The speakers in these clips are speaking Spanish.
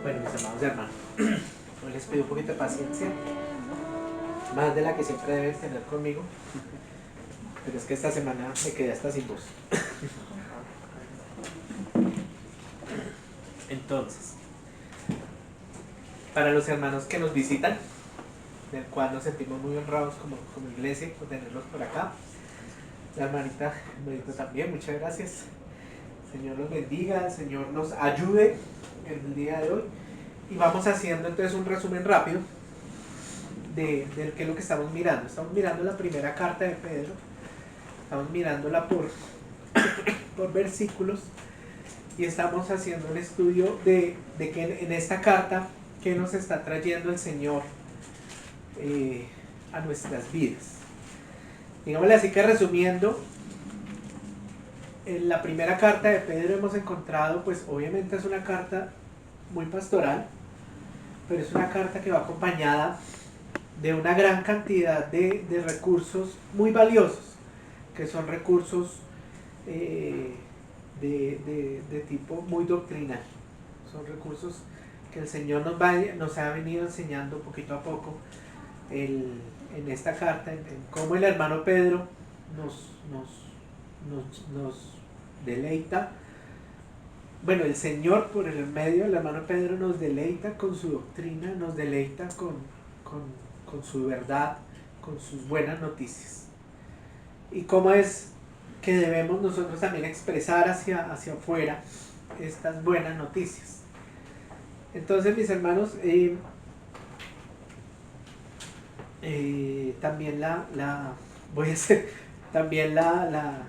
Bueno, mis amados hermanos, hoy les pido un poquito de paciencia, más de la que siempre deben tener conmigo, pero es que esta semana me quedé hasta sin voz. Entonces, para los hermanos que nos visitan, del cual nos sentimos muy honrados como iglesia por tenerlos por acá, la hermanita también, muchas gracias. El Señor los bendiga, el Señor nos ayude en el día de hoy. Y vamos haciendo entonces un resumen rápido de qué es lo que estamos mirando. Estamos mirando la primera carta de Pedro, estamos mirándola por versículos y estamos haciendo un estudio de que en esta carta qué nos está trayendo el Señor a nuestras vidas. Digámosle así que resumiendo, en la primera carta de Pedro hemos encontrado, pues obviamente es una carta muy pastoral, pero es una carta que va acompañada de una gran cantidad de recursos muy valiosos, que son recursos de tipo muy doctrinal. Son recursos que el Señor nos ha venido enseñando poquito a poco en esta carta, en cómo el hermano Pedro nos deleita. Bueno, el Señor por el medio del hermano Pedro nos deleita con su doctrina, nos deleita con su verdad, con sus buenas noticias. Y cómo es que debemos nosotros también expresar hacia afuera estas buenas noticias. Entonces, mis hermanos, también voy a hacer también la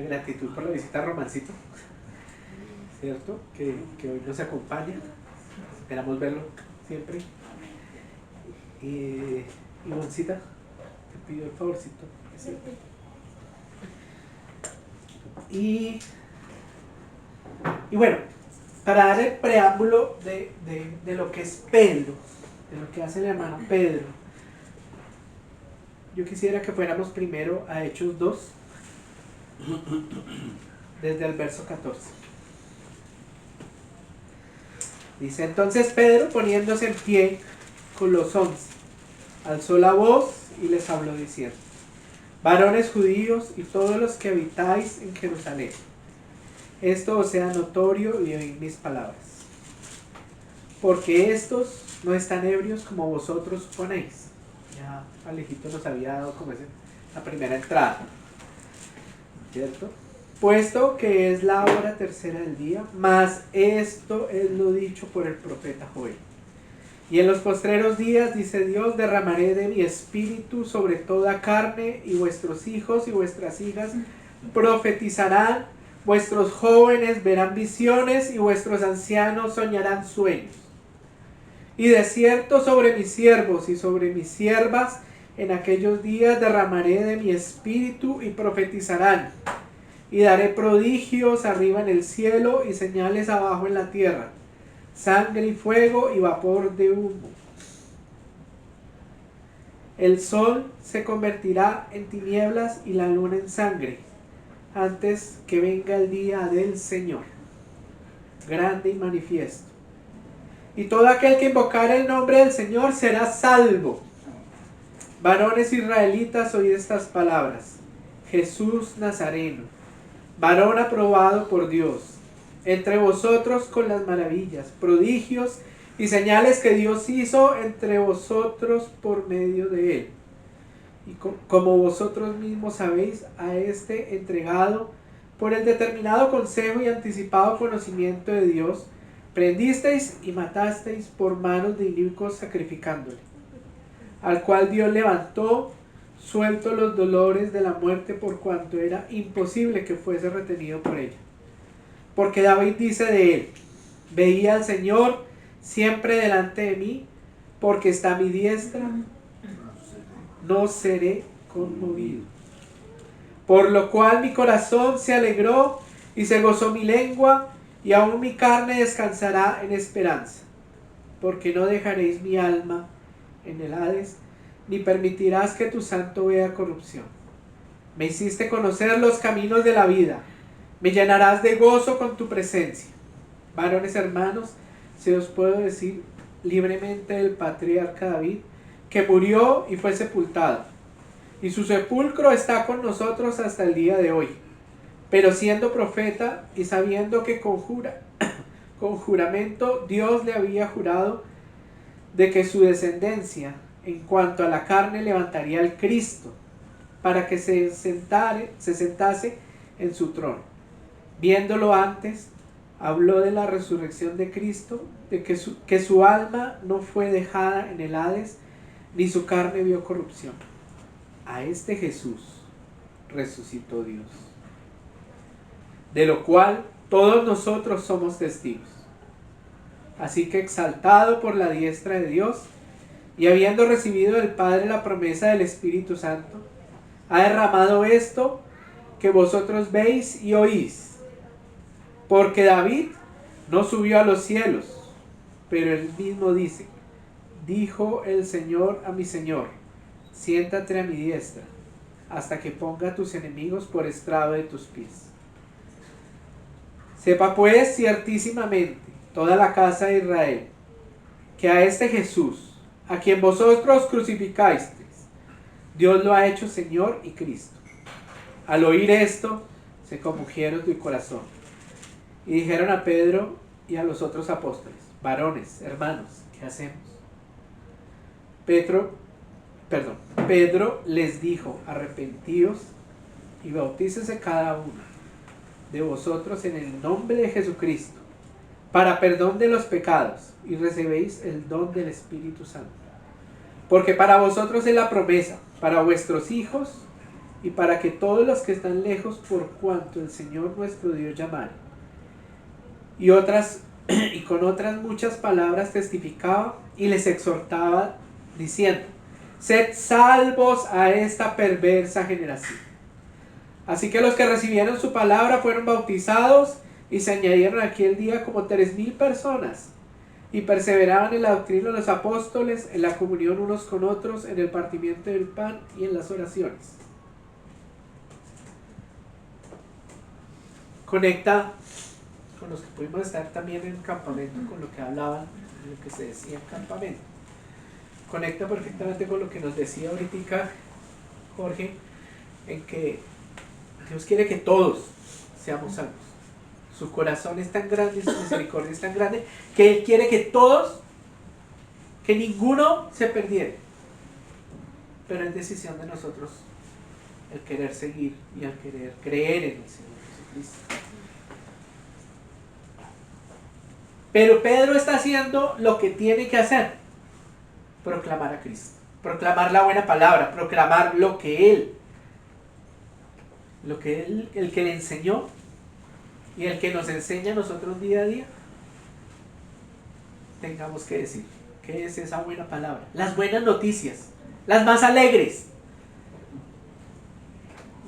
gratitud por la visita a Romancito, ¿cierto? Que hoy nos acompaña. Esperamos verlo siempre. Y Ivoncita, te pido el favorcito. Y bueno, para dar el preámbulo de lo que es Pedro, de lo que hace el hermano Pedro, yo quisiera que fuéramos primero a Hechos 2, desde el verso 14. Dice: entonces Pedro, poniéndose en pie con los 11, alzó la voz y les habló diciendo: varones judíos y todos los que habitáis en Jerusalén, esto os sea notorio y oíd mis palabras, porque estos no están ebrios como vosotros suponéis. Ya Alejito nos había dado como la primera entrada, ¿cierto? Puesto que es la hora tercera del día, mas esto es lo dicho por el profeta Joel. Y en los postreros días, dice Dios, derramaré de mi espíritu sobre toda carne, y vuestros hijos y vuestras hijas profetizarán, vuestros jóvenes verán visiones, y vuestros ancianos soñarán sueños. Y de cierto sobre mis siervos y sobre mis siervas, en aquellos días derramaré de mi espíritu y profetizarán. Y daré prodigios arriba en el cielo y señales abajo en la tierra, sangre y fuego y vapor de humo. El sol se convertirá en tinieblas y la luna en sangre, antes que venga el día del Señor, grande y manifiesto. Y todo aquel que invocare el nombre del Señor será salvo. Varones israelitas, oíd estas palabras: Jesús Nazareno, varón aprobado por Dios, entre vosotros con las maravillas, prodigios y señales que Dios hizo entre vosotros por medio de él. Y como vosotros mismos sabéis, a este entregado por el determinado consejo y anticipado conocimiento de Dios, prendisteis y matasteis por manos de inicuos sacrificándole, al cual Dios levantó, suelto los dolores de la muerte, por cuanto era imposible que fuese retenido por ella. Porque David dice de él: veía al Señor siempre delante de mí, porque está a mi diestra, no seré conmovido. Por lo cual mi corazón se alegró y se gozó mi lengua, y aún mi carne descansará en esperanza. Porque no dejaréis mi alma en el Hades, ni permitirás que tu santo vea corrupción. Me hiciste conocer los caminos de la vida, me llenarás de gozo con tu presencia. Varones hermanos, se os puedo decir libremente del patriarca David, que murió y fue sepultado, y su sepulcro está con nosotros hasta el día de hoy. Pero siendo profeta y sabiendo que con juramento Dios le había jurado de que su descendencia en cuanto a la carne levantaría al Cristo para que se sentase en su trono. Viéndolo antes, habló de la resurrección de Cristo, de que su alma no fue dejada en el Hades, ni su carne vio corrupción. A este Jesús resucitó Dios, de lo cual todos nosotros somos testigos. Así que exaltado por la diestra de Dios, y habiendo recibido del Padre la promesa del Espíritu Santo, ha derramado esto que vosotros veis y oís. Porque David no subió a los cielos, pero él mismo dice: dijo el Señor a mi Señor, siéntate a mi diestra, hasta que ponga a tus enemigos por estrado de tus pies. Sepa pues ciertísimamente toda la casa de Israel, que a este Jesús, a quien vosotros crucificasteis, Dios lo ha hecho Señor y Cristo. Al oír esto, se compungieron de corazón, y dijeron a Pedro y a los otros apóstoles: varones, hermanos, ¿qué hacemos? Pedro les dijo: arrepentíos y bautícese cada uno de vosotros en el nombre de Jesucristo para perdón de los pecados, y recibéis el don del Espíritu Santo. Porque para vosotros es la promesa, para vuestros hijos, y para que todos los que están lejos, por cuanto el Señor nuestro Dios llamare. Y con otras muchas palabras testificaba y les exhortaba, diciendo: sed salvos a esta perversa generación. Así que los que recibieron su palabra fueron bautizados, y se añadieron aquel día como 3,000 personas, y perseveraban en la doctrina de los apóstoles, en la comunión unos con otros, en el partimiento del pan y en las oraciones. Conecta con los que pudimos estar también en el campamento, con lo que hablaban, lo que se decía en campamento. Conecta perfectamente con lo que nos decía ahorita Jorge, en que Dios quiere que todos seamos salvos. Su corazón es tan grande y su misericordia es tan grande que Él quiere que todos, que ninguno se perdiera. Pero es decisión de nosotros el querer seguir y el querer creer en el Señor Jesucristo. Pero Pedro está haciendo lo que tiene que hacer: proclamar a Cristo, proclamar la buena palabra, proclamar lo que Él, el que le enseñó y el que nos enseña a nosotros día a día, tengamos que decir. ¿Qué es esa buena palabra? Las buenas noticias, las más alegres.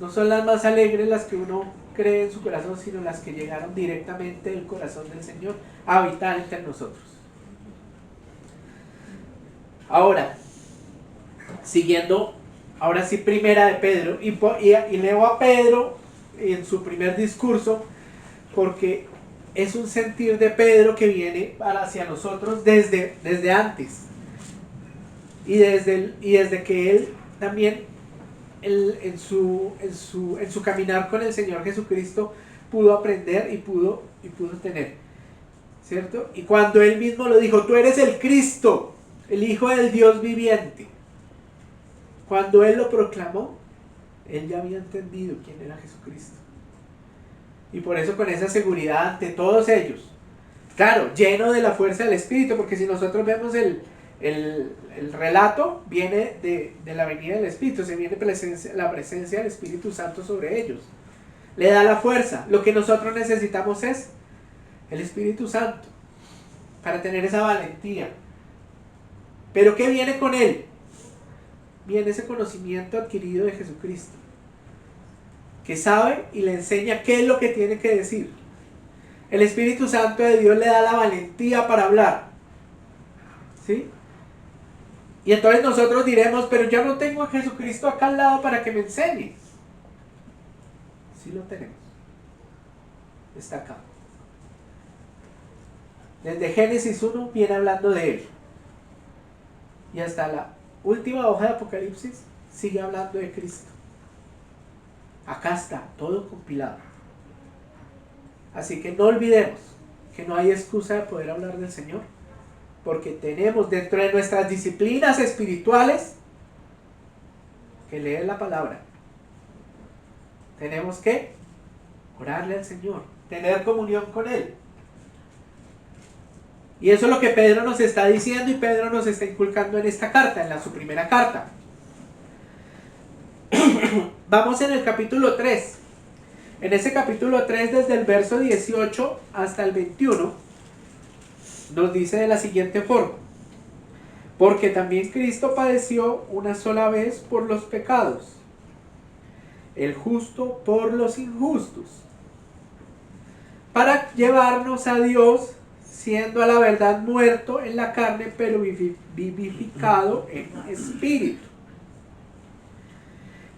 No son las más alegres las que uno cree en su corazón, sino las que llegaron directamente del corazón del Señor a habitar entre nosotros. Ahora, siguiendo, ahora sí, primera de Pedro, y leo a Pedro en su primer discurso, porque es un sentir de Pedro que viene hacia nosotros desde antes, y desde que él también en su caminar con el Señor Jesucristo pudo aprender y pudo tener, ¿cierto? Y cuando él mismo lo dijo: tú eres el Cristo, el Hijo del Dios viviente. Cuando él lo proclamó, él ya había entendido quién era Jesucristo. Y por eso, con esa seguridad ante todos ellos, claro, lleno de la fuerza del Espíritu, porque si nosotros vemos el relato, viene de la venida del Espíritu, se viene la presencia del Espíritu Santo sobre ellos. Le da la fuerza. Lo que nosotros necesitamos es el Espíritu Santo para tener esa valentía. Pero ¿qué viene con él? Viene ese conocimiento adquirido de Jesucristo, que sabe y le enseña qué es lo que tiene que decir. El Espíritu Santo de Dios le da la valentía para hablar, ¿sí? Y entonces nosotros diremos: pero yo no tengo a Jesucristo acá al lado para que me enseñe. Sí lo tenemos. Está acá. Desde Génesis 1 viene hablando de Él. Y hasta la última hoja de Apocalipsis sigue hablando de Cristo. Acá está, todo compilado. Así que no olvidemos que no hay excusa de poder hablar del Señor, porque tenemos dentro de nuestras disciplinas espirituales que leer la palabra. Tenemos que orarle al Señor, tener comunión con Él. Y eso es lo que Pedro nos está diciendo y Pedro nos está inculcando en esta carta, en su primera carta. Vamos en el capítulo 3. En ese capítulo 3, desde el verso 18 hasta el 21, nos dice de la siguiente forma: porque también Cristo padeció una sola vez por los pecados, el justo por los injustos, para llevarnos a Dios, siendo a la verdad muerto en la carne, pero vivificado en espíritu,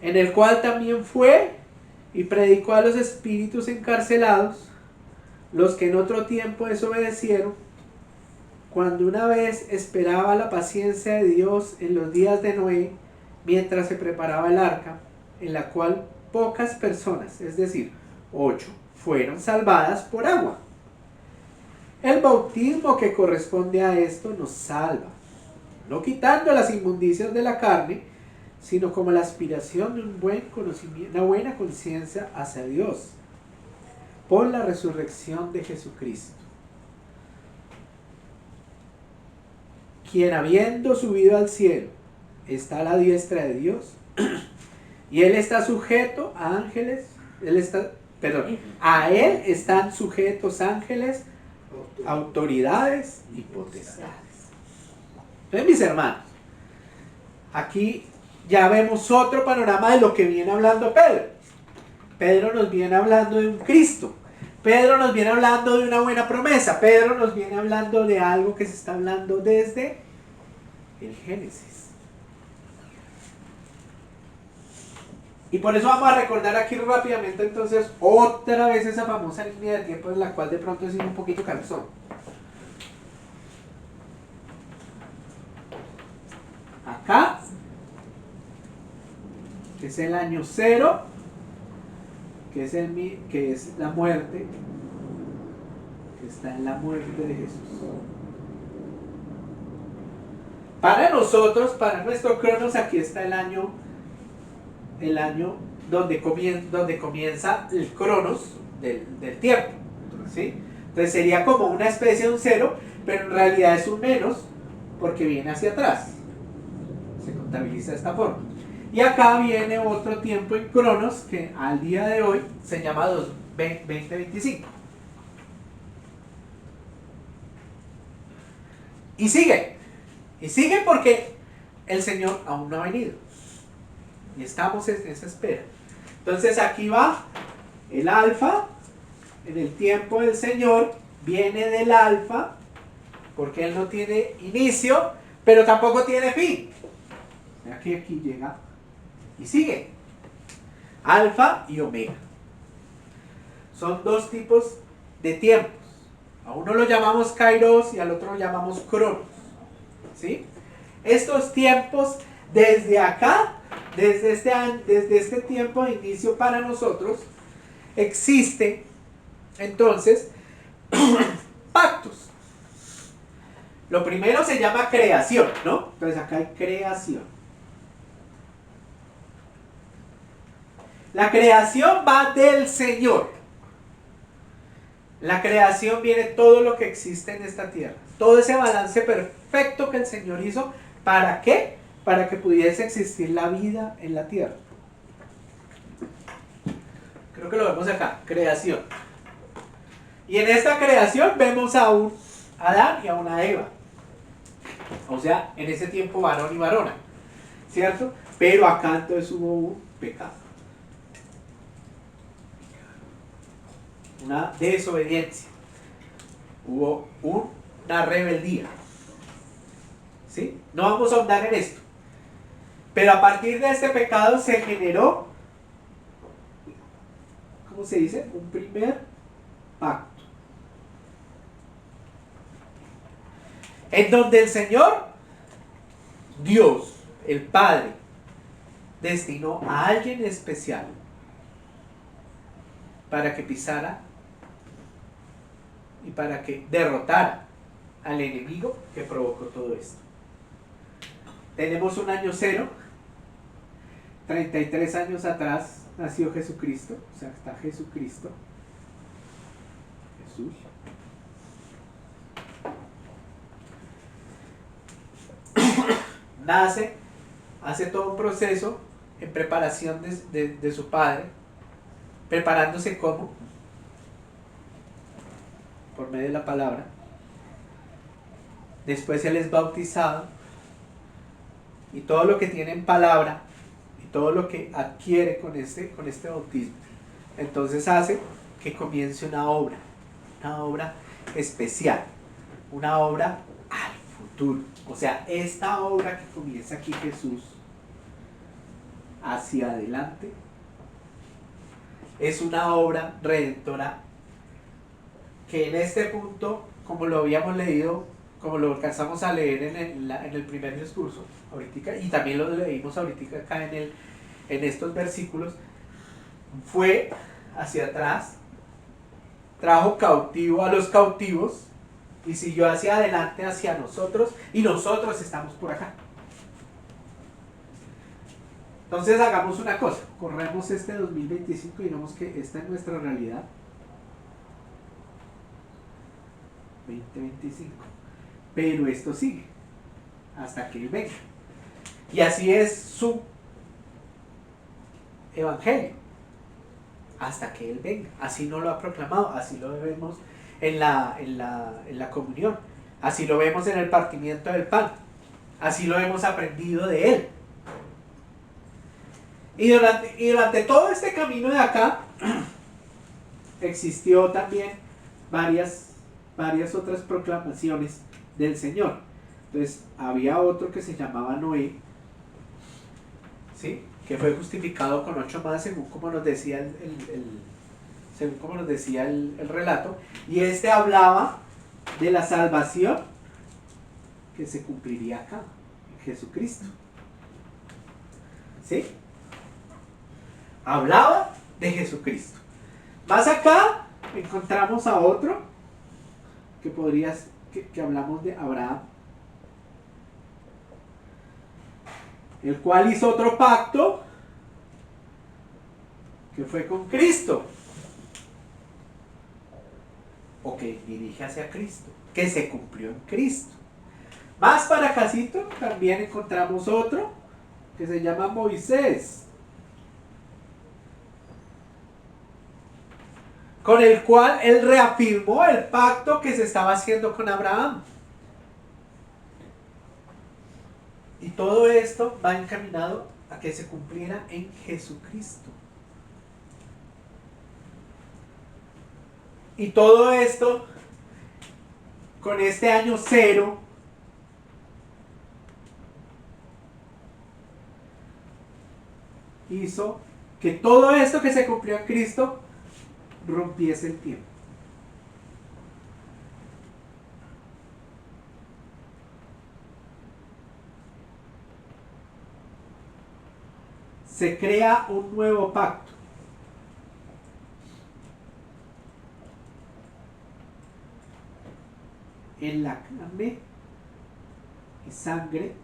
en el cual también fue y predicó a los espíritus encarcelados, los que en otro tiempo desobedecieron, cuando una vez esperaba la paciencia de Dios en los días de Noé, mientras se preparaba el arca, en la cual pocas personas, es decir, 8, fueron salvadas por agua. El bautismo que corresponde a esto nos salva, no quitando las inmundicias de la carne, sino como la aspiración de un buen conocimiento, una buena conciencia hacia Dios, por la resurrección de Jesucristo, quien habiendo subido al cielo, está a la diestra de Dios, y Él está sujeto a ángeles, a Él están sujetos ángeles, autoridades y potestades. Entonces, mis hermanos, aquí ya vemos otro panorama de lo que viene hablando Pedro. Pedro nos viene hablando de un Cristo. Pedro nos viene hablando de una buena promesa. Pedro nos viene hablando de algo que se está hablando desde el Génesis. Y por eso vamos a recordar aquí rápidamente entonces otra vez esa famosa línea de tiempo en la cual de pronto es un poquito cansón. Acá es el año 0, que es la muerte, que está en la muerte de Jesús. Para nosotros, para nuestro cronos, aquí está el año donde comienza el cronos del tiempo, ¿sí? Entonces sería como una especie de un 0, pero en realidad es un menos porque viene hacia atrás. Se contabiliza de esta forma. Y acá viene otro tiempo en cronos que al día de hoy se llama 2025. Y sigue porque el Señor aún no ha venido. Y estamos en esa espera. Entonces aquí va el alfa, en el tiempo del Señor, viene del alfa, porque Él no tiene inicio, pero tampoco tiene fin. Aquí llega y sigue. Alfa y omega. Son dos tipos de tiempos. A uno lo llamamos kairos y al otro lo llamamos cronos. ¿Sí? Estos tiempos desde acá, desde este tiempo de inicio para nosotros, existe entonces pactos. Lo primero se llama creación, ¿no? Entonces acá hay creación. La creación va del Señor. La creación viene todo lo que existe en esta tierra. Todo ese balance perfecto que el Señor hizo. ¿Para qué? Para que pudiese existir la vida en la tierra. Creo que lo vemos acá. Creación. Y en esta creación vemos a un Adán y a una Eva. O sea, en ese tiempo varón y varona. ¿Cierto? Pero acá entonces hubo un pecado. Una desobediencia. Hubo una rebeldía. ¿Sí? No vamos a ahondar en esto. Pero a partir de este pecado se generó, ¿cómo se dice? Un primer pacto. en donde el Señor, Dios, el Padre, destinó a alguien especial para que pisara y para que derrotara al enemigo que provocó todo esto. Tenemos un año cero, 33 años atrás nació Jesucristo, o sea, está Jesucristo, Jesús. Nace, hace todo un proceso en preparación de su padre, preparándose como, por medio de la palabra. Después él es bautizado y todo lo que tiene en palabra y todo lo que adquiere con este bautismo, entonces hace que comience una obra especial, una obra al futuro. O sea, esta obra que comienza aquí Jesús hacia adelante es una obra redentora que en este punto, como lo habíamos leído, como lo alcanzamos a leer en el primer discurso ahorita, y también lo leímos ahorita acá en estos versículos, fue hacia atrás, trajo cautivo a los cautivos y siguió hacia adelante hacia nosotros, y nosotros estamos por acá. Entonces hagamos una cosa, corremos este 2025 y digamos que esta es nuestra realidad. 2025. Pero esto sigue hasta que Él venga. Y así es su evangelio, hasta que Él venga. Así no lo ha proclamado, así lo vemos en la comunión, así lo vemos en el partimiento del pan, así lo hemos aprendido de Él. Y durante todo este camino de acá existió también varias otras proclamaciones del Señor. Entonces había otro que se llamaba Noé, ¿sí?, que fue justificado con 8 más, según como nos decía el relato, y este hablaba de la salvación que se cumpliría acá en Jesucristo, ¿sí? Hablaba de Jesucristo. Más acá encontramos a otro que hablamos de Abraham, el cual hizo otro pacto que fue con Cristo, o que dirige hacia Cristo, que se cumplió en Cristo. Más para casito también encontramos otro que se llama Moisés, con el cual él reafirmó el pacto que se estaba haciendo con Abraham. Y todo esto va encaminado a que se cumpliera en Jesucristo. Y todo esto, con este año cero, hizo que todo esto que se cumplió en Cristo rompiese el tiempo. Se crea un nuevo pacto. En la carne y sangre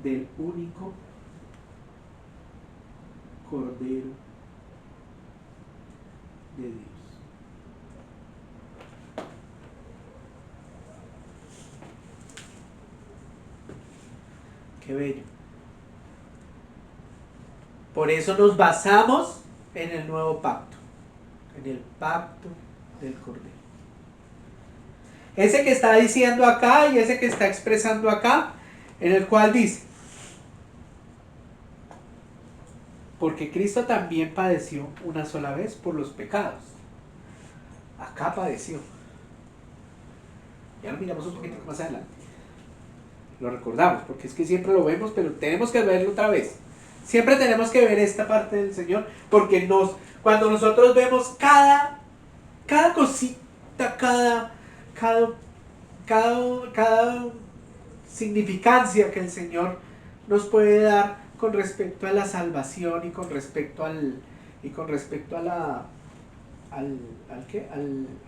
del único Cordero de Dios. Qué bello. Por eso nos basamos en el nuevo pacto, en el pacto del Cordero. Ese que está diciendo acá y ese que está expresando acá, en el cual dice: porque Cristo también padeció una sola vez por los pecados. Acá padeció. Ya lo miramos un poquito más adelante. Lo recordamos, porque es que siempre lo vemos, pero tenemos que verlo otra vez. Siempre tenemos que ver esta parte del Señor, porque cuando nosotros vemos cada cosita, cada cada significancia que el Señor nos puede dar con respecto a la salvación y con respecto a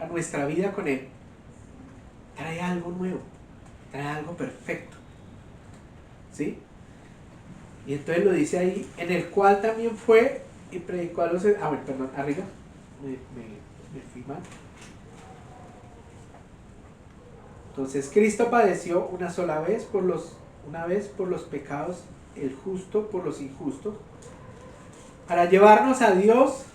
nuestra vida con Él, trae algo nuevo, trae algo perfecto, ¿sí? Y entonces lo dice ahí, en el cual también fue y predicó a los... perdón, arriba, me fui mal. Entonces Cristo padeció una vez por los pecados, el justo por los injustos, para llevarnos a Dios,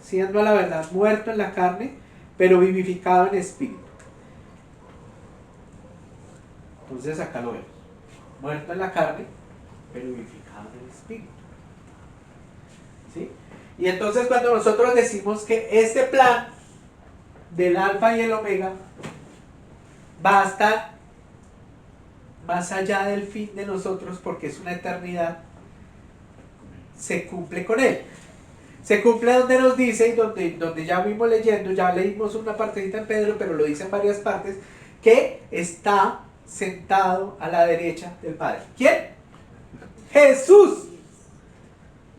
siendo a la verdad muerto en la carne, pero vivificado en espíritu. Entonces acá lo vemos, muerto en la carne, pero vivificado en el espíritu. ¿Sí? Y entonces cuando nosotros decimos que este plan del alfa y el omega va a estar más allá del fin de nosotros, porque es una eternidad, se cumple con él. Se cumple donde nos dice, y donde ya vimos leyendo, ya leímos una partecita en Pedro, pero lo dice en varias partes, que está sentado a la derecha del Padre. ¿Quién? Jesús.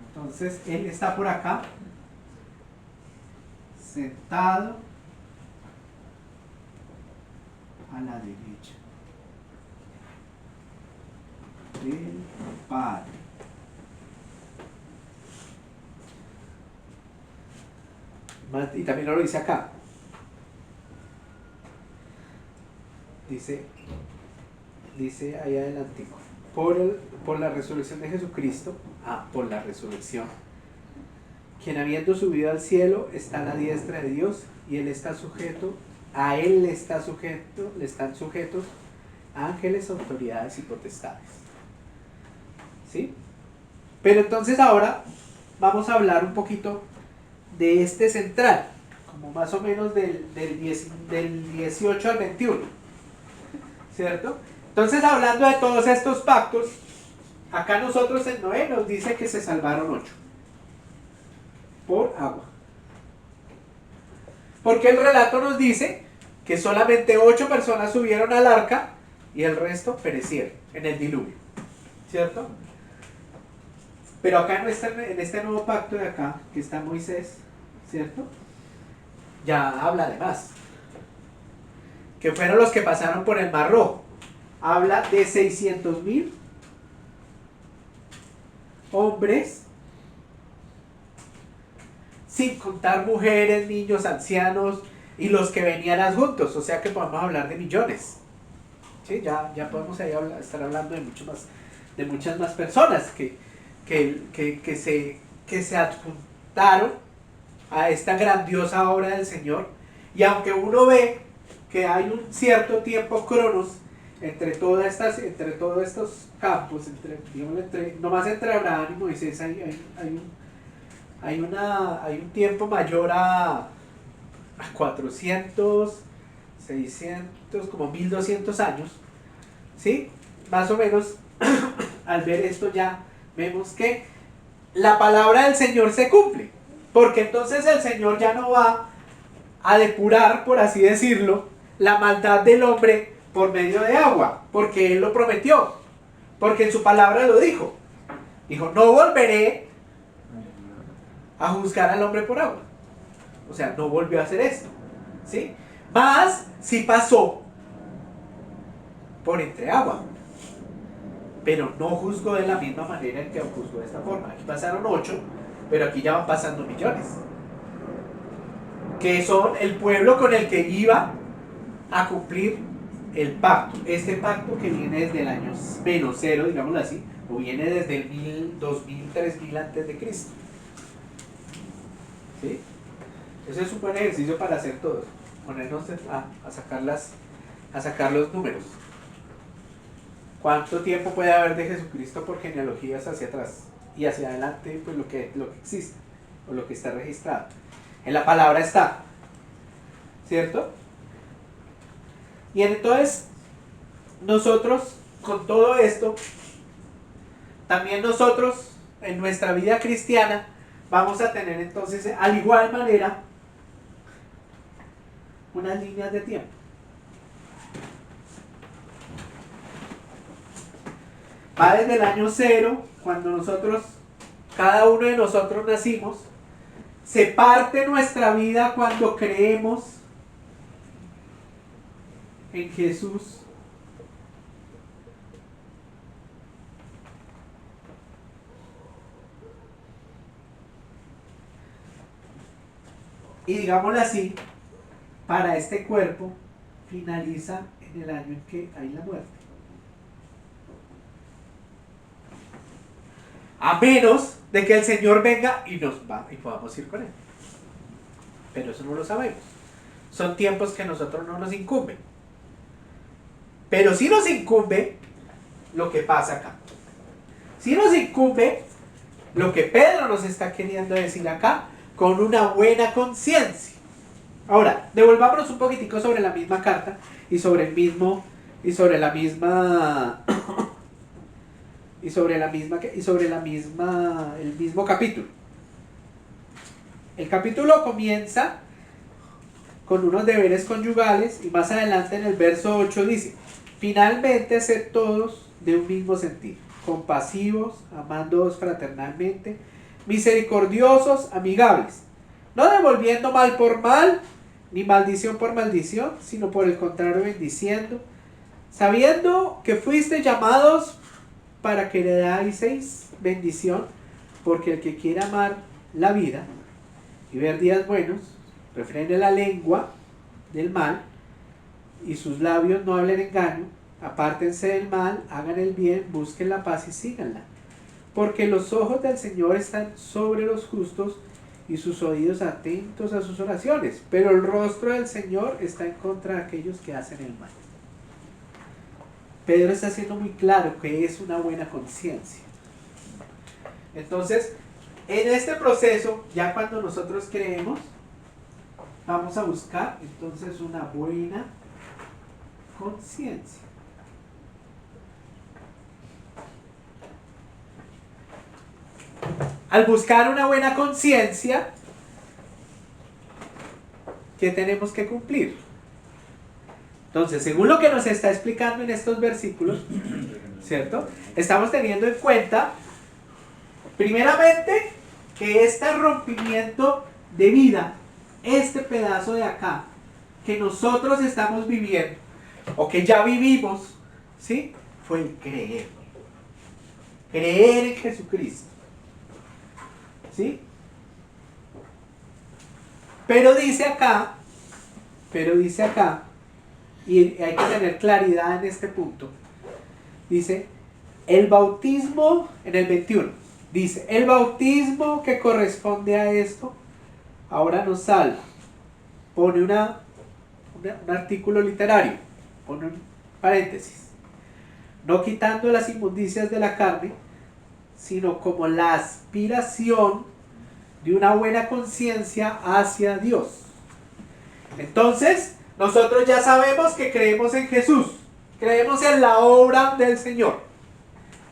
Entonces Él está por acá, sentado a la derecha del Padre. Y también lo dice acá. Dice ahí adelante, por la resurrección de Jesucristo, por la resurrección, quien habiendo subido al cielo está a la diestra de Dios, y Él está sujeto, a Él le están sujetos ángeles, autoridades y potestades. ¿Sí? Pero entonces ahora vamos a hablar un poquito de este central, como más o menos del 18 al 21, ¿cierto? Entonces, hablando de todos estos pactos, acá nosotros en Noé nos dice que se salvaron 8 por agua, porque el relato nos dice que solamente 8 personas subieron al arca y el resto perecieron en el diluvio, ¿cierto? Pero acá en este nuevo pacto de acá, que está Moisés, ¿cierto? Ya habla de más, que fueron los que pasaron por el Mar Rojo. Habla de 600,000 hombres, sin contar mujeres, niños, ancianos y los que venían adjuntos, o sea que podemos hablar de millones. ¿Sí? Ya podemos ahí estar hablando de muchas más personas que se adjuntaron a esta grandiosa obra del Señor. Y aunque uno ve que hay un cierto tiempo cronos entre todos estos campos, nomás entre Abraham y Moisés hay un tiempo mayor a 400, 600, como 1200 años, ¿sí? Más o menos. Al ver esto ya vemos que la palabra del Señor se cumple, porque entonces el Señor ya no va a depurar, por así decirlo, la maldad del hombre por medio de agua, porque Él lo prometió, porque en su palabra lo dijo. Dijo, no volveré a juzgar al hombre por agua. O sea, no volvió a hacer eso, ¿sí? Más sí pasó por entre agua, pero no juzgó de la misma manera en que juzgó de esta forma. Aquí pasaron 8, pero aquí ya van pasando millones, que son el pueblo con el que iba a cumplir el pacto. Este pacto que viene desde el año menos 0, digámoslo así, o viene desde el 1000, 2000, 3000 antes de Cristo. ¿Sí? Ese es un buen ejercicio para hacer todos, ponernos a sacar los números. ¿Cuánto tiempo puede haber de Jesucristo por genealogías hacia atrás y hacia adelante? Pues lo que existe o lo que está registrado en la palabra está, ¿cierto? Y entonces nosotros con todo esto, también nosotros en nuestra vida cristiana vamos a tener entonces al igual manera unas líneas de tiempo. Va desde el año cero, cuando cada uno de nosotros nacimos. Se parte nuestra vida cuando creemos en Jesús. Y digámoslo así, para este cuerpo finaliza en el año en que hay la muerte. A menos de que el Señor venga y podamos ir con Él. Pero eso no lo sabemos. Son tiempos que a nosotros no nos incumben. Pero sí nos incumbe lo que pasa acá. Sí nos incumbe lo que Pedro nos está queriendo decir acá, con una buena conciencia. Ahora, devolvámonos un poquitico sobre la misma carta y sobre el mismo capítulo. El capítulo comienza con unos deberes conyugales y más adelante en el verso 8 dice: finalmente sed todos de un mismo sentir, compasivos, amándoos fraternalmente, misericordiosos, amigables, no devolviendo mal por mal, ni maldición por maldición, sino por el contrario bendiciendo, sabiendo que fuisteis llamados para que heredaseis bendición, porque el que quiera amar la vida y ver días buenos, refrene la lengua del mal, y sus labios no hablen engaño, apártense del mal, hagan el bien, busquen la paz y síganla. Porque los ojos del Señor están sobre los justos y sus oídos atentos a sus oraciones, pero el rostro del Señor está en contra de aquellos que hacen el mal. Pedro está siendo muy claro que es una buena conciencia. Entonces, en este proceso, ya cuando nosotros creemos, vamos a buscar entonces una buena conciencia. Al buscar una buena conciencia, ¿qué tenemos que cumplir? Entonces, según lo que nos está explicando en estos versículos, ¿cierto? Estamos teniendo en cuenta, primeramente, que este rompimiento de vida, este pedazo de acá, que nosotros estamos viviendo, o que ya vivimos, ¿sí? Fue el creer. Creer en Jesucristo. ¿Sí? Pero dice acá, y hay que tener claridad en este punto, dice, el bautismo, en el 21, dice, el bautismo que corresponde a esto, ahora nos salva. Pone un artículo literario, pone un paréntesis, no quitando las inmundicias de la carne, sino como la aspiración de una buena conciencia hacia Dios. Entonces, nosotros ya sabemos que creemos en Jesús, creemos en la obra del Señor,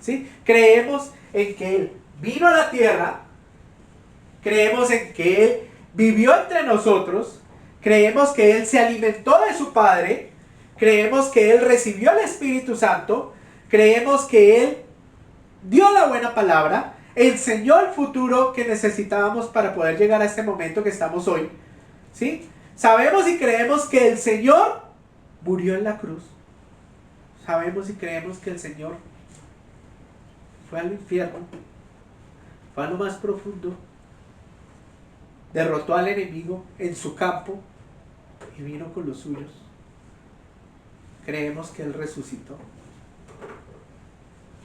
¿sí? Creemos en que Él vino a la tierra, creemos en que Él vivió entre nosotros, creemos que Él se alimentó de su Padre, creemos que Él recibió el Espíritu Santo, creemos que Él dio la buena palabra, enseñó el futuro que necesitábamos para poder llegar a este momento que estamos hoy, ¿sí? Sabemos y creemos que el Señor murió en la cruz. Sabemos y creemos que el Señor fue al infierno, fue a lo más profundo, derrotó al enemigo en su campo y vino con los suyos. Creemos que Él resucitó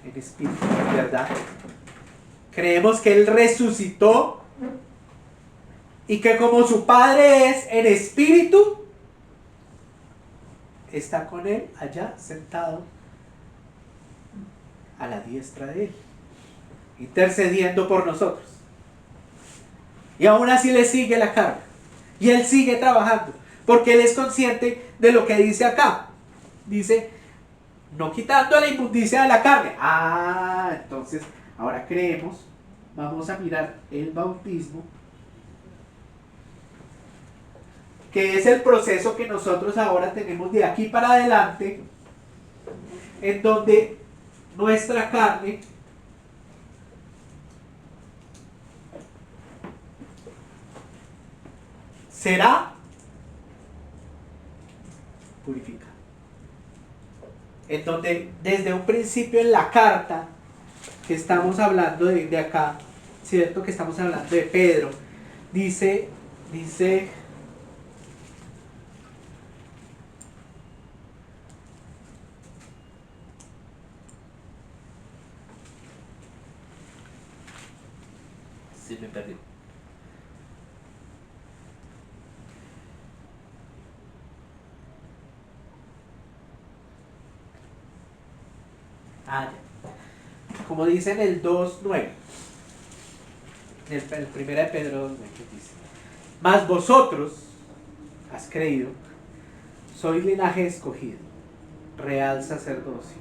en espíritu, en verdad. Creemos que Él resucitó y que como su Padre es en espíritu, está con Él allá sentado a la diestra de Él, intercediendo por nosotros. Y aún así le sigue la carga y Él sigue trabajando porque Él es consciente de lo que dice acá. Dice, no quitando la inmundicia de la carne. Entonces, ahora creemos, vamos a mirar el bautismo, que es el proceso que nosotros ahora tenemos de aquí para adelante, en donde nuestra carne será purificada. En donde desde un principio en la carta que estamos hablando de acá, cierto, que estamos hablando de Pedro, dice sí, me perdí. Ya. Como dice en el 2:9, el primera de Pedro 2:9, dice: mas vosotros, has creído, sois linaje escogido, real sacerdocio,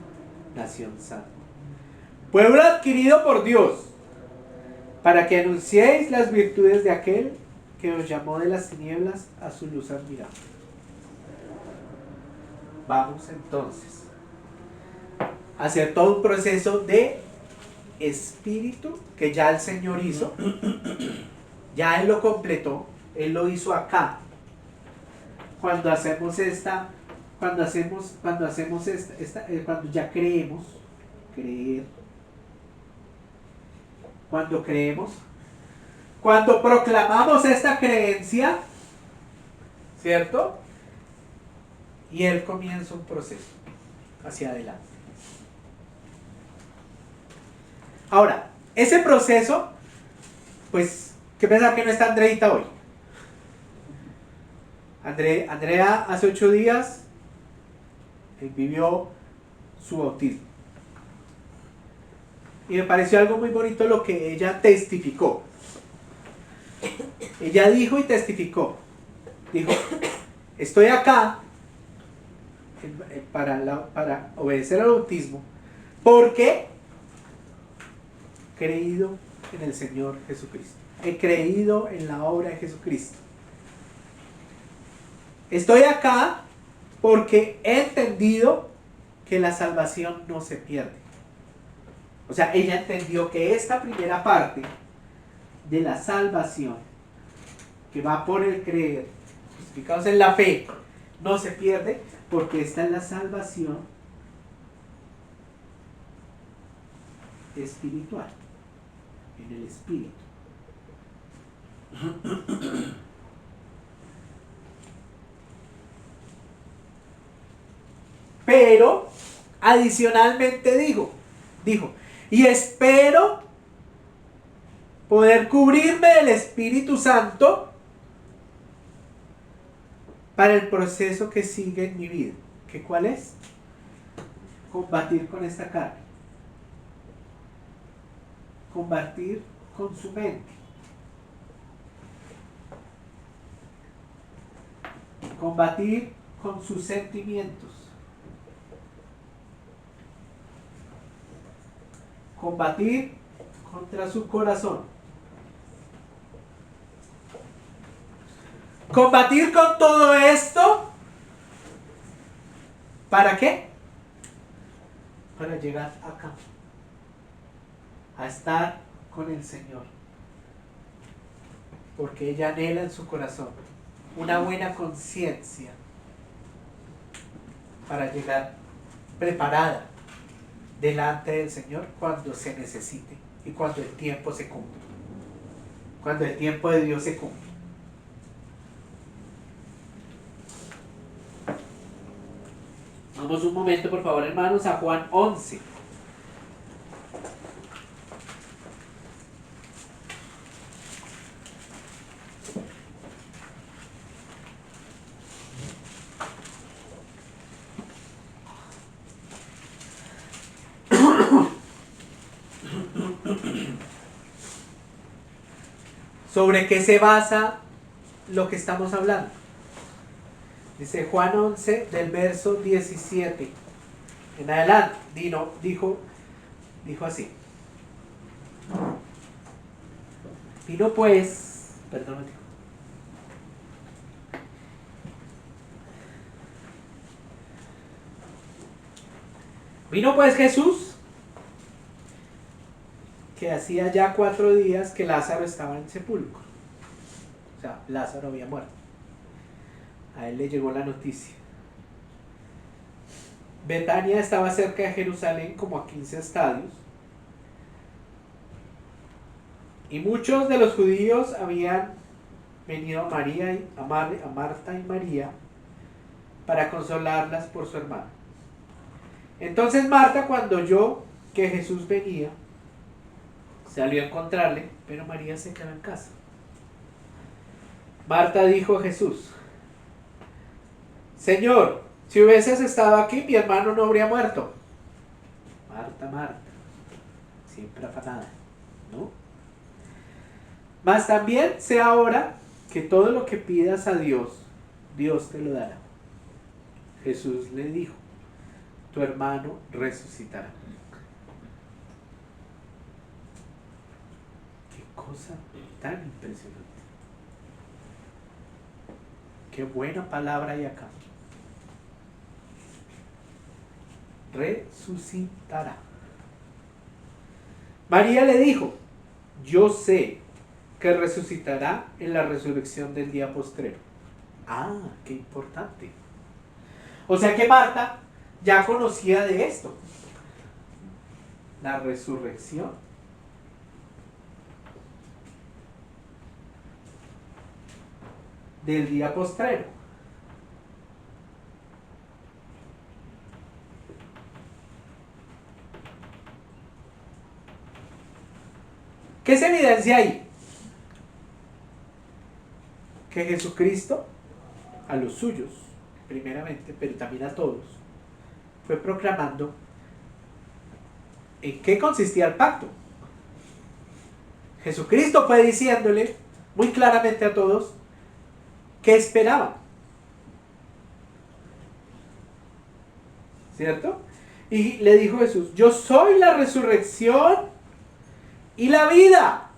nación santa, pueblo adquirido por Dios, para que anunciéis las virtudes de aquel que os llamó de las tinieblas a su luz admirable. Vamos entonces a hacer todo un proceso de espíritu que ya el Señor hizo, ya Él lo completó, Él lo hizo acá. Cuando hacemos cuando ya creemos, cuando creemos, cuando proclamamos esta creencia, ¿cierto? Y Él comienza un proceso hacia adelante. Ahora, ese proceso, pues, ¿qué pensar que no está Andreita hoy? Andrea hace 8 días vivió su bautismo. Y me pareció algo muy bonito lo que ella testificó. Ella dijo y testificó. Dijo: estoy acá para obedecer al bautismo porque he creído en el Señor Jesucristo. He creído en la obra de Jesucristo. Estoy acá porque he entendido que la salvación no se pierde. O sea, ella entendió que esta primera parte de la salvación, que va por el creer, justificados en la fe, no se pierde, porque esta es la salvación espiritual, en el espíritu. Pero adicionalmente dijo, y espero poder cubrirme del Espíritu Santo para el proceso que sigue en mi vida. ¿Que cuál es? Combatir con esta carne. Combatir con su mente. Combatir con sus sentimientos. Combatir contra su corazón. Combatir con todo esto. ¿Para qué? Para llegar acá. A estar con el Señor. Porque ella anhela en su corazón una buena conciencia para llegar preparada delante del Señor cuando se necesite y cuando el tiempo se cumpla. Cuando el tiempo de Dios se cumpla. Vamos un momento, por favor, hermanos, a Juan 11. ¿Sobre qué se basa lo que estamos hablando? Dice Juan 11 del verso 17 en adelante. Dijo así: vino pues, perdón, vino pues Jesús que hacía ya 4 días que Lázaro estaba en sepulcro. O sea, Lázaro había muerto. A él le llegó la noticia. Betania estaba cerca de Jerusalén, como a 15 estadios. Y muchos de los judíos habían venido a Marta y María para consolarlas por su hermano. Entonces Marta, cuando oyó que Jesús venía, salió a encontrarle, pero María se quedó en casa. Marta dijo a Jesús: Señor, si hubieses estado aquí, mi hermano no habría muerto. Marta, Marta, siempre afanada, ¿no? Mas también sé ahora que todo lo que pidas a Dios, Dios te lo dará. Jesús le dijo: tu hermano resucitará. Qué cosa tan impresionante. Qué buena palabra hay acá. Resucitará. María le dijo: yo sé que resucitará en la resurrección del día postrero. Ah, qué importante. O sea que Marta ya conocía de esto. La resurrección. Del día postrero. ¿Qué se evidencia ahí? Que Jesucristo a los suyos, primeramente, pero también a todos, fue proclamando en qué consistía el pacto. Jesucristo fue diciéndole muy claramente a todos qué esperaban. ¿Cierto? Y le dijo Jesús: yo soy la resurrección y la vida.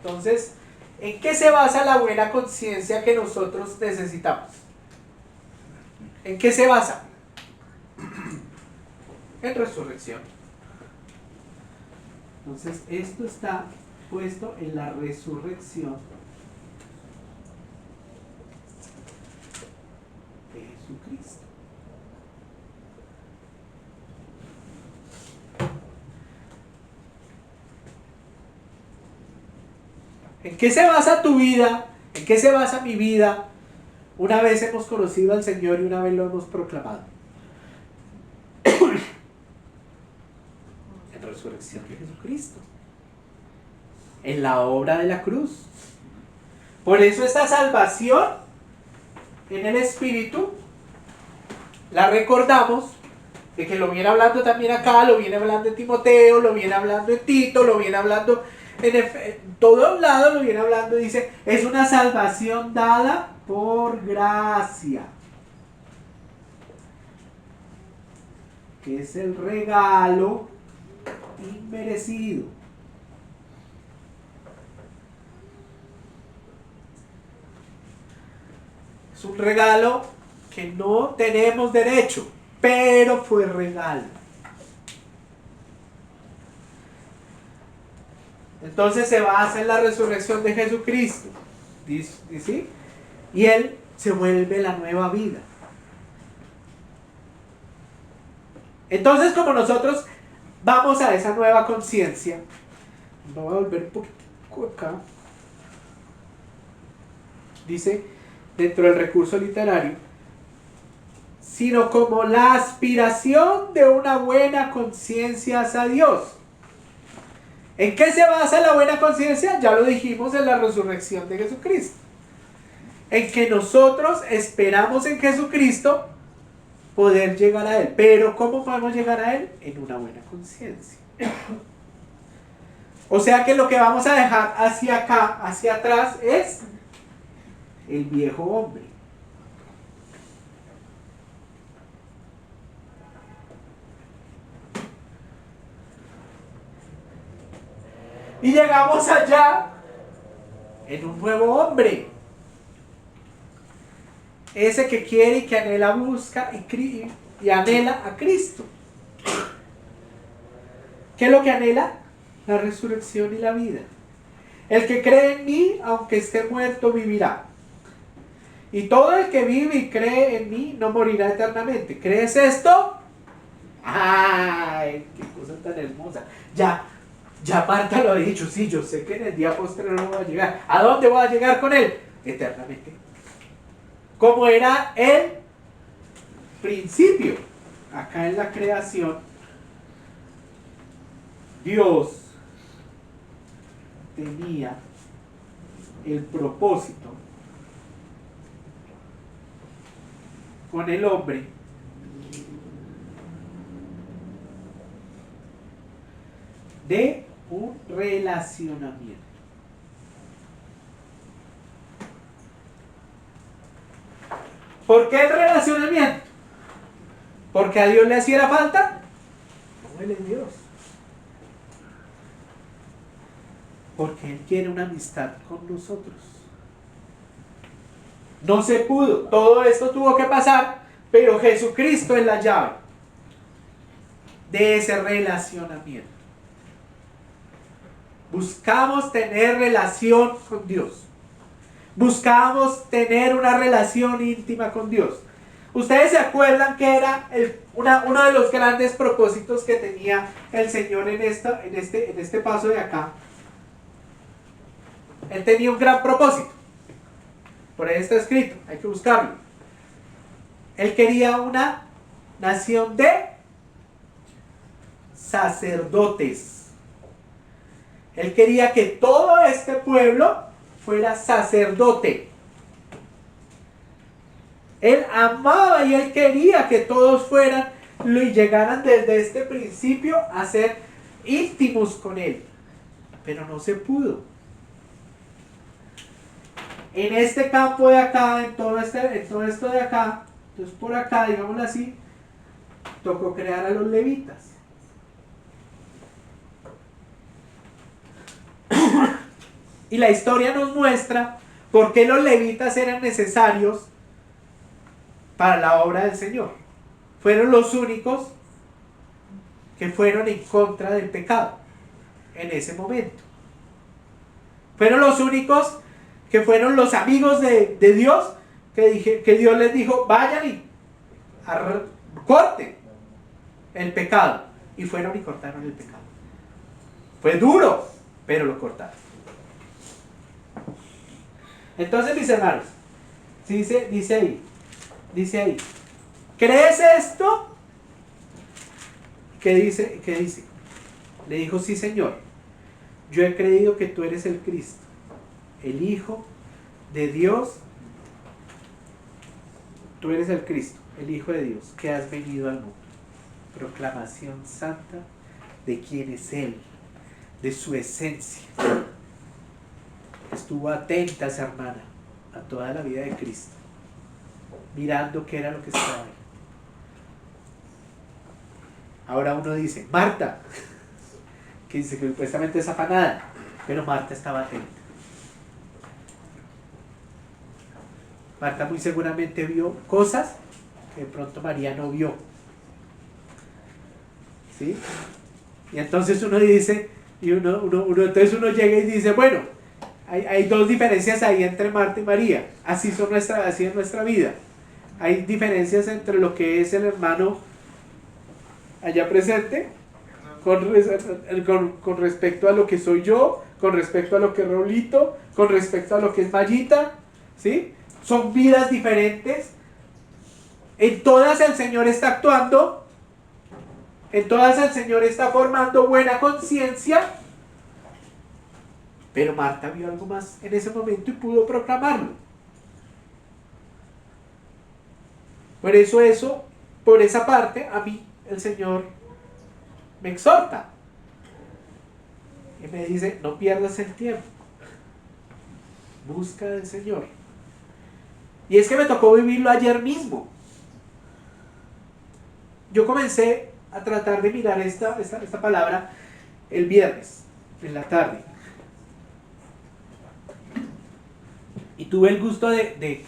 Entonces, ¿en qué se basa la buena conciencia que nosotros necesitamos? ¿En qué se basa? En resurrección. Entonces, esto está puesto en la resurrección de Jesucristo. ¿En qué se basa tu vida? ¿En qué se basa mi vida? Una vez hemos conocido al Señor y una vez lo hemos proclamado. En resurrección de Jesucristo. En la obra de la cruz. Por eso esta salvación en el Espíritu la recordamos, de que lo viene hablando también acá, lo viene hablando en Timoteo, lo viene hablando en Tito, lo viene hablando en todo lado, lo viene hablando, dice, es una salvación dada por gracia, que es el regalo inmerecido. Es un regalo que no tenemos derecho, pero fue regalo. Entonces se basa en la resurrección de Jesucristo, ¿sí? Y Él se vuelve la nueva vida. Entonces, como nosotros vamos a esa nueva conciencia, voy a volver un poquito acá. Dice, dentro del recurso literario, sino como la aspiración de una buena conciencia hacia Dios. ¿En qué se basa la buena conciencia? Ya lo dijimos, en la resurrección de Jesucristo. En que nosotros esperamos en Jesucristo poder llegar a Él. Pero ¿cómo podemos llegar a Él? En una buena conciencia. O sea que lo que vamos a dejar hacia acá, hacia atrás, es el viejo hombre. Y llegamos allá en un nuevo hombre. Ese que quiere y que anhela, busca y anhela a Cristo. ¿Qué es lo que anhela? La resurrección y la vida. El que cree en mí, aunque esté muerto, vivirá. Y todo el que vive y cree en mí no morirá eternamente. ¿Crees esto? ¡Ay! ¡Qué cosa tan hermosa! Ya Marta lo ha dicho. Sí, yo sé que en el día posterior no voy a llegar. ¿A dónde voy a llegar con él? Eternamente. Como era el principio. Acá en la creación, Dios tenía el propósito con el hombre de un relacionamiento. ¿Por qué el relacionamiento? ¿Porque a Dios le hacía falta? No, Él es Dios. Porque Él quiere una amistad con nosotros. No se pudo. Todo esto tuvo que pasar, pero Jesucristo es la llave de ese relacionamiento. Buscamos tener relación con Dios. Buscamos tener una relación íntima con Dios. Ustedes se acuerdan que era uno de los grandes propósitos que tenía el Señor en este paso de acá. Él tenía un gran propósito. Por ahí está escrito, hay que buscarlo. Él quería una nación de sacerdotes. Él quería que todo este pueblo fuera sacerdote. Él amaba y él quería que todos fueran y llegaran desde este principio a ser íntimos con él. Pero no se pudo. En este campo de acá, en todo esto de acá, entonces por acá, digámoslo así, tocó crear a los levitas. Y la historia nos muestra por qué los levitas eran necesarios para la obra del Señor. Fueron los únicos que fueron en contra del pecado en ese momento. Fueron los únicos que fueron los amigos de Dios que Dios les dijo, vayan y corten el pecado. Y fueron y cortaron el pecado. Fue duro, pero lo cortaron. Entonces, mis hermanos, dice ahí, ¿crees esto? ¿Qué dice? Le dijo, sí, Señor, yo he creído que tú eres el Cristo, el Hijo de Dios. Tú eres el Cristo, el Hijo de Dios, que has venido al mundo. Proclamación santa de quién es Él, de su esencia. Estuvo atenta esa hermana a toda la vida de Cristo, mirando qué era lo que estaba ahí. Ahora uno dice, Marta, que dice que supuestamente es afanada, pero Marta estaba atenta. Marta muy seguramente vio cosas que de pronto María no vio. ¿Sí? Y entonces uno dice, entonces uno llega y dice, bueno, hay dos diferencias ahí entre Marta y María. Así es nuestra vida. Hay diferencias entre lo que es el hermano allá presente con respecto a lo que soy yo, con respecto a lo que es Raulito, con respecto a lo que es Mayita, ¿sí? Son vidas diferentes. En todas el Señor está actuando, en todas el Señor está formando buena conciencia, pero Marta vio algo más en ese momento y pudo proclamarlo. Por esa parte, a mí el Señor me exhorta y me dice, no pierdas el tiempo, busca del Señor. Y es que me tocó vivirlo ayer mismo. Yo comencé a tratar de mirar esta palabra el viernes en la tarde y tuve el gusto de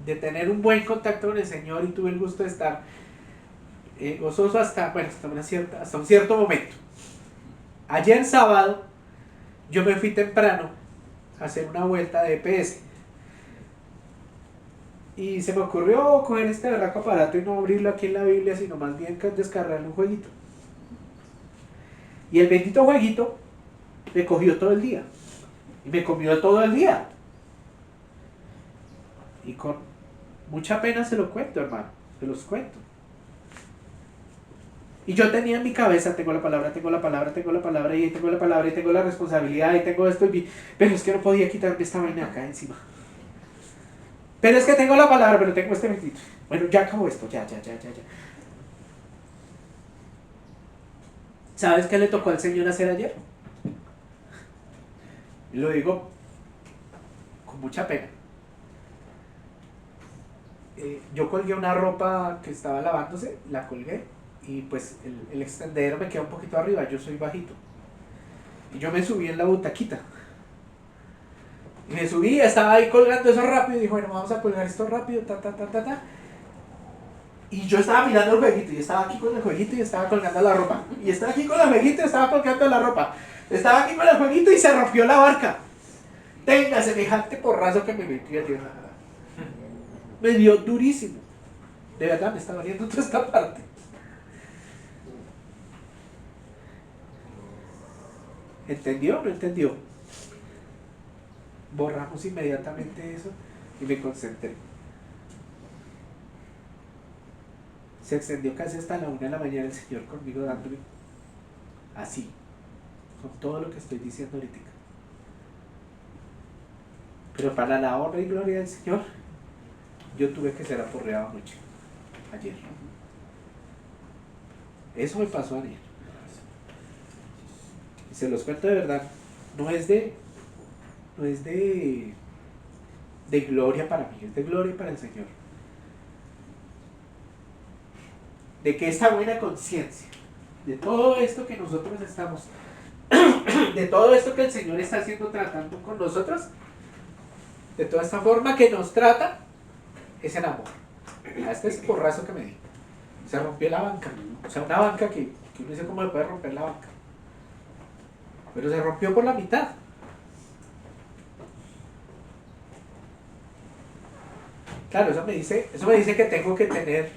tener un buen contacto con el Señor, y tuve el gusto de estar gozoso hasta un cierto momento. Ayer sábado yo me fui temprano a hacer una vuelta de EPS. Y se me ocurrió coger este berraco aparato y no abrirlo aquí en la Biblia, sino más bien descargarle un jueguito. Y el bendito jueguito me cogió todo el día. Y me comió todo el día. Y con mucha pena se lo cuento, hermano. Se los cuento. Y yo tenía en mi cabeza, tengo la palabra, y tengo la palabra, y tengo la palabra, y tengo la responsabilidad, y tengo esto, pero es que no podía quitarme esta vaina acá encima. Pero es que tengo la palabra, pero tengo este bendito. Bueno, ya acabó esto, ya. ¿Sabes qué le tocó al Señor hacer ayer? Y lo digo con mucha pena. Yo colgué una ropa que estaba lavándose, la colgué, y pues el extendedero me queda un poquito arriba, yo soy bajito. Y yo me subí en la butaquita. Y me subí, estaba ahí colgando eso rápido, y dije, bueno, vamos a colgar esto rápido, ta. Y yo estaba mirando el jueguito, y estaba aquí con el jueguito y estaba colgando la ropa. Y estaba aquí con el jueguito y estaba colgando la ropa. Estaba aquí con el jueguito y se rompió la barca. Tenga semejante porrazo que me metí ayer. Me dio durísimo. De verdad, me está doliendo toda esta parte. ¿Entendió o no entendió? Borramos inmediatamente eso y me concentré. Se extendió casi hasta la 1 de la mañana el Señor conmigo dándome así, con todo lo que estoy diciendo ahorita. Pero para la honra y gloria del Señor, yo tuve que ser aporreado anoche, ayer. Eso me pasó ayer. Y se los cuento de verdad, no es de gloria para mí, es de gloria para el Señor. De que esta buena conciencia, de todo esto que nosotros estamos, de todo esto que el Señor está haciendo, tratando con nosotros, de toda esta forma que nos trata, es el amor. Este es el porrazo que me di. Se rompió la banca, o sea, una banca que uno dice cómo le puede romper la banca, pero se rompió por la mitad. Claro, eso me dice que tengo que tener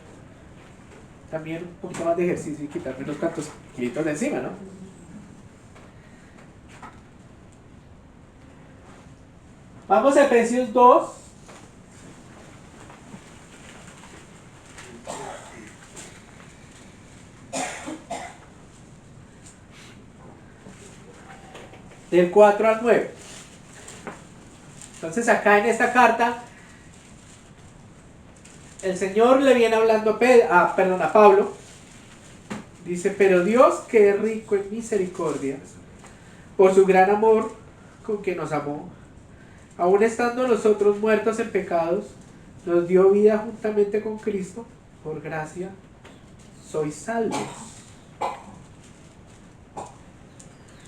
también un poquito más de ejercicio y quitarme unos cuantos kilitos de encima, ¿no? Vamos a Efesios 2. Del 4 al 9. Entonces acá en esta carta el Señor le viene hablando a Pablo. Dice, pero Dios, que es rico en misericordia, por su gran amor con que nos amó, aun estando nosotros muertos en pecados, nos dio vida juntamente con Cristo. Por gracia sois salvos.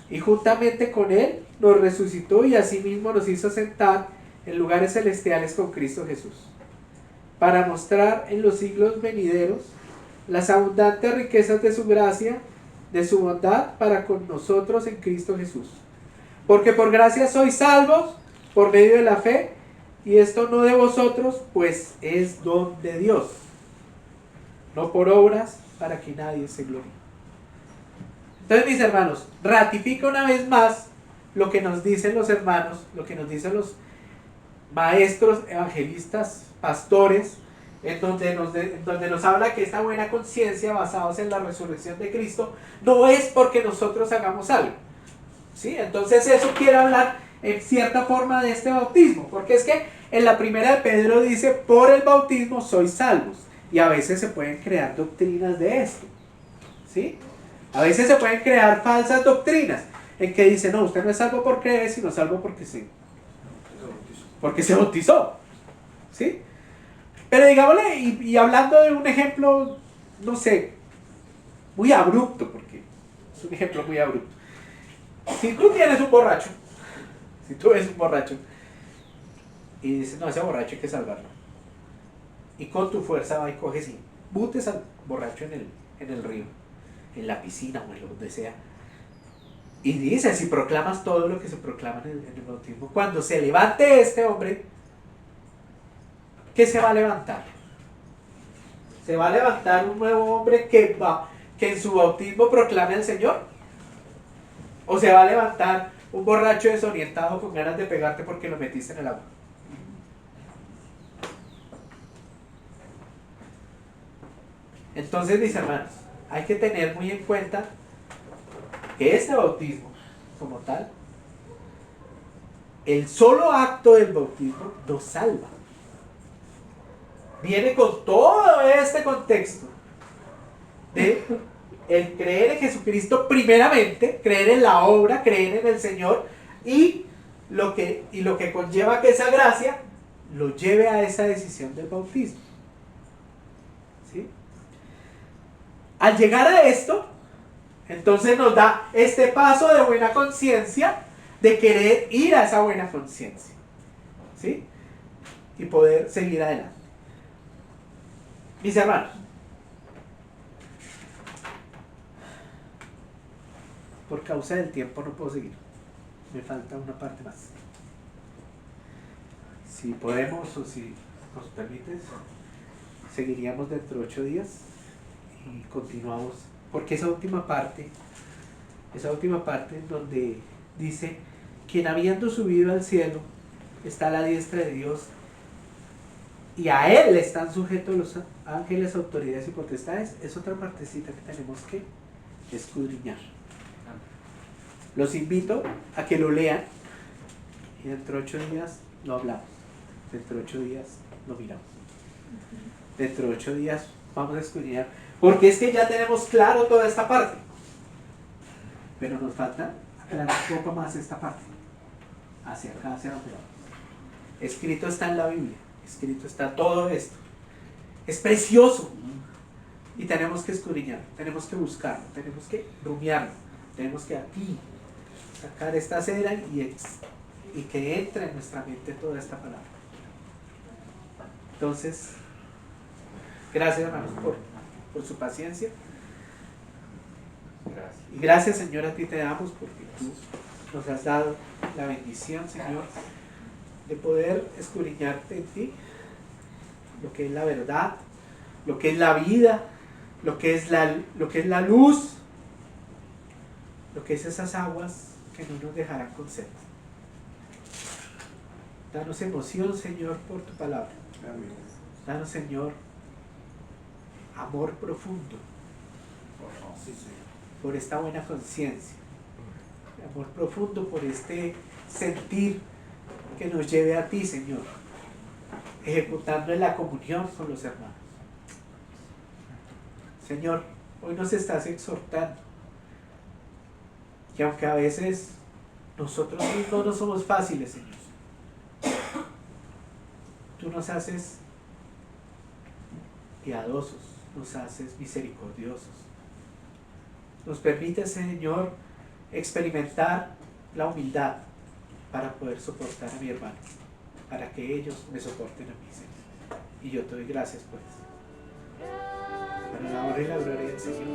Y juntamente con Él nos resucitó y asimismo nos hizo sentar en lugares celestiales con Cristo Jesús, para mostrar en los siglos venideros las abundantes riquezas de su gracia, de su bondad para con nosotros en Cristo Jesús. Porque por gracia sois salvos por medio de la fe, y esto no de vosotros, pues es don de Dios, no por obras, para que nadie se gloríe. Entonces, mis hermanos, ratifica una vez más lo que nos dicen los hermanos, lo que nos dicen los maestros, evangelistas, pastores, en donde nos habla que esta buena conciencia, basados en la resurrección de Cristo, no es porque nosotros hagamos algo, ¿sí? Entonces eso quiere hablar en cierta forma de este bautismo, porque es que en la primera de Pedro dice, por el bautismo sois salvos, y a veces se pueden crear doctrinas de esto, ¿sí? A veces se pueden crear falsas doctrinas, en que dice, no, usted no es salvo por creer, sino salvo porque sí, porque se bautizó, ¿sí? Pero digámosle, y hablando de un ejemplo, no sé, muy abrupto, porque es un ejemplo muy abrupto. Si tú tienes un borracho, si tú ves un borracho, y dices, no, ese borracho hay que salvarlo, y con tu fuerza va y coges y butes al borracho en el río, en la piscina o en donde sea, Y dice, si proclamas todo lo que se proclama en el bautismo, cuando se levante este hombre, ¿qué se va a levantar? ¿Se va a levantar un nuevo hombre que en su bautismo proclame al Señor? ¿O se va a levantar un borracho desorientado con ganas de pegarte porque lo metiste en el agua? Entonces, mis hermanos, hay que tener muy en cuenta que este bautismo, como tal, el solo acto del bautismo nos salva. Viene con todo este contexto de el creer en Jesucristo primeramente, creer en la obra, creer en el Señor y lo que conlleva que esa gracia lo lleve a esa decisión del bautismo. ¿Sí? Al llegar a esto, entonces nos da este paso de buena conciencia, de querer ir a esa buena conciencia, ¿sí? Y poder seguir adelante. Mis hermanos, por causa del tiempo no puedo seguir. Me falta una parte más. Si podemos o si nos permites, seguiríamos dentro de 8 días y continuamos. Porque esa última parte en donde dice, quien habiendo subido al cielo está a la diestra de Dios y a él están sujetos los ángeles, autoridades y potestades, es otra partecita que tenemos que escudriñar. Los invito a que lo lean y dentro de 8 días lo hablamos, dentro de 8 días lo miramos, dentro de 8 días vamos a escudriñar, porque es que ya tenemos claro toda esta parte, pero nos falta aclarar un poco más esta parte, hacia acá, hacia donde vamos. Escrito está en la Biblia, escrito está todo esto, es precioso y tenemos que escudriñarlo, tenemos que buscarlo, tenemos que rumiarlo, tenemos que aquí sacar esta cera y que entre en nuestra mente toda esta palabra. Entonces, gracias hermanos por su paciencia. Gracias. Y gracias Señor a ti te damos porque tú nos has dado la bendición, Señor, de poder escudriñarte en ti, lo que es la verdad, lo que es la vida, lo que es la luz, lo que es esas aguas que no nos dejarán con sed. Danos emoción, Señor, por tu palabra. Amén. Danos, Señor, amor profundo por esta buena conciencia, amor profundo por este sentir que nos lleve a ti, Señor, ejecutando en la comunión con los hermanos. Señor, hoy nos estás exhortando que aunque a veces nosotros mismos no somos fáciles, Señor, tú nos haces piadosos, nos haces misericordiosos. Nos permite, Señor, experimentar la humildad para poder soportar a mi hermano, para que ellos me soporten a mí, Señor. Y yo te doy gracias por eso. Para la honra y la gloria del Señor.